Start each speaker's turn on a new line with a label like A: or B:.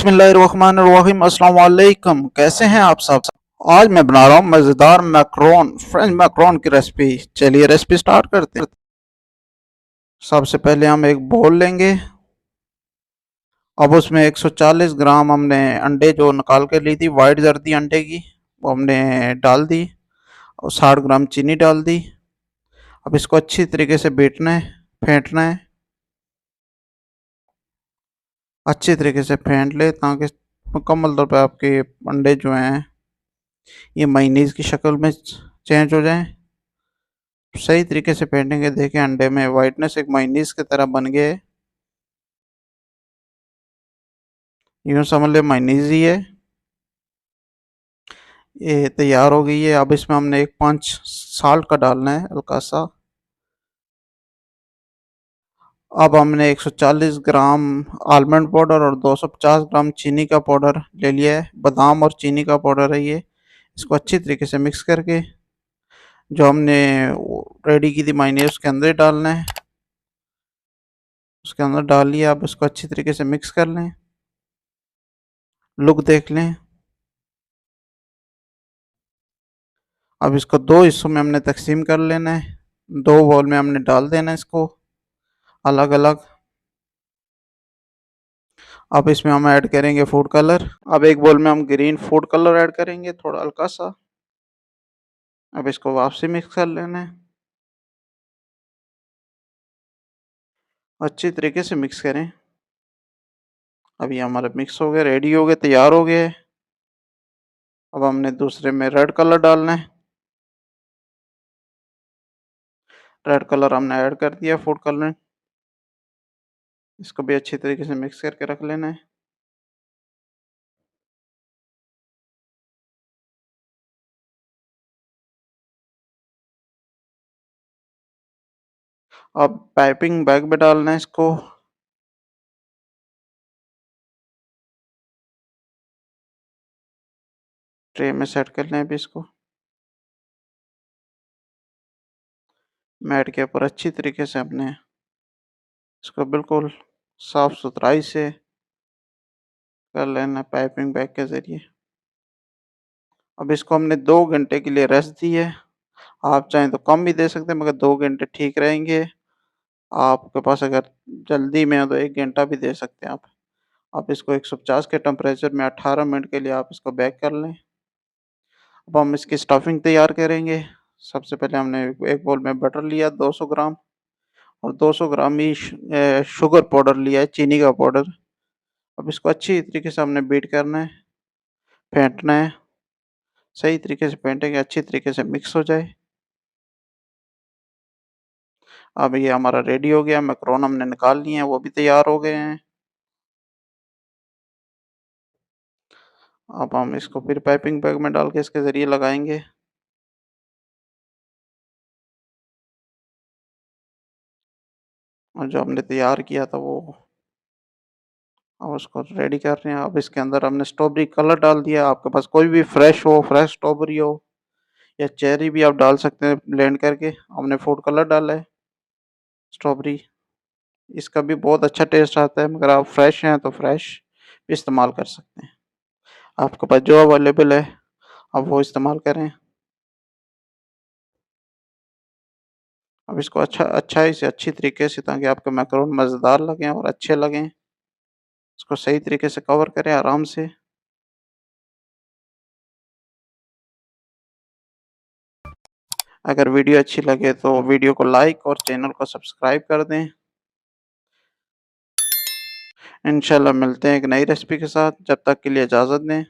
A: बिस्मिल्लाहिर्रहमानिर्रहीम। अस्सलाम वालेकुम। कैसे हैं आप सब? आज मैं बना रहा हूँ मज़ेदार मैक्रोन, फ्रेंच मैक्रोन की रेसिपी। चलिए रेसिपी स्टार्ट करते हैं। सबसे पहले हम एक बोल लेंगे। अब उसमें 140 ग्राम हमने अंडे जो निकाल के ली थी, वाइट जर्दी अंडे की, वो हमने डाल दी और 60 ग्राम चीनी डाल दी। अब इसको अच्छी तरीके से बीटना है, फेंटना है। अच्छी तरीके से फेंट ले ताकि मुकम्मल तौर पर आपके अंडे जो हैं ये मेयोनीज की शक्ल में चेंज हो जाएं। सही तरीके से फेंटेंगे, देखें अंडे में वाइटनेस एक मेयोनीज की तरह बन गया है। यूँ समझ ले मेयोनीज ही है। ये तैयार हो गई है। अब इसमें हमने एक पंच साल्ट का डालना है, हल्का सा। अब हमने 140 ग्राम आलमंड पाउडर और 250 ग्राम चीनी का पाउडर ले लिया है। बादाम और चीनी का पाउडर है ये। इसको अच्छी तरीके से मिक्स करके जो हमने रेडी की थी मेयोनीज उसके अंदर डालना है। उसके अंदर डाल लिया। अब इसको अच्छी तरीके से मिक्स कर लें। लुक देख लें। अब इसको दो हिस्सों में हमने तकसीम कर लेना है। दो बाउल में हमने डाल देना है इसको अलग अलग। अब इसमें हम ऐड करेंगे फूड कलर। अब एक बाउल में हम ग्रीन फूड कलर ऐड करेंगे, थोड़ा हल्का सा। अब इसको वापसी मिक्स कर लेना है। अच्छी तरीके से मिक्स करें। अब ये हमारा मिक्स हो गया, रेडी हो गया, तैयार हो गया है। अब हमने दूसरे में रेड कलर डालना है। रेड कलर हमने ऐड कर दिया फूड कलर। इसको भी अच्छी तरीके से मिक्स करके रख लेना है। अब पाइपिंग बैग में डालना है इसको। ट्रे में सेट कर लें अभी इसको। मैट के ऊपर अच्छी तरीके से अपने इसको बिल्कुल साफ सुथराई से कर लेना पाइपिंग बैग के ज़रिए। अब इसको हमने 2 घंटे के लिए रेस्ट दी है। आप चाहें तो कम भी दे सकते हैं, मगर 2 घंटे ठीक रहेंगे। आपके पास अगर जल्दी में हो तो 1 घंटा भी दे सकते हैं आप। आप इसको 150 के टेम्परेचर में 18 मिनट के लिए आप इसको बेक कर लें। अब हम इसकी स्टफिंग तैयार करेंगे। सबसे पहले हमने एक बाउल में बटर लिया 200 ग्राम और 200 ग्राम ही शुगर पाउडर लिया है, चीनी का पाउडर। अब इसको अच्छी तरीके से हमने बीट करना है, फेंटना है। सही तरीके से फेंटेंगे, अच्छी तरीके से मिक्स हो जाए। अब ये हमारा रेडी हो गया। मैक्रोन हमने निकाल लिए हैं, वो भी तैयार हो गए हैं। अब हम इसको फिर पाइपिंग बैग में डाल के इसके ज़रिए लगाएंगे। और जो हमने तैयार किया था वो अब उसको रेडी कर रहे हैं। अब इसके अंदर हमने स्ट्रॉबेरी कलर डाल दिया। आपके पास कोई भी फ्रेश हो, फ्रेश स्ट्रॉबेरी हो या चेरी भी आप डाल सकते हैं ब्लेंड करके। हमने फूड कलर डाला है स्ट्रॉबेरी। इसका भी बहुत अच्छा टेस्ट आता है, मगर आप फ्रेश हैं तो फ्रेश भी इस्तेमाल कर सकते हैं। आपके पास जो अवेलेबल है आप वो इस्तेमाल करें। अब इसको अच्छाई से अच्छी तरीके से, ताकि आपके मैकरोन मज़ेदार लगें और अच्छे लगें, इसको सही तरीके से कवर करें आराम से। अगर वीडियो अच्छी लगे तो वीडियो को लाइक और चैनल को सब्सक्राइब कर दें। इंशाल्लाह मिलते हैं एक नई रेसिपी के साथ। जब तक के लिए इजाज़त दें।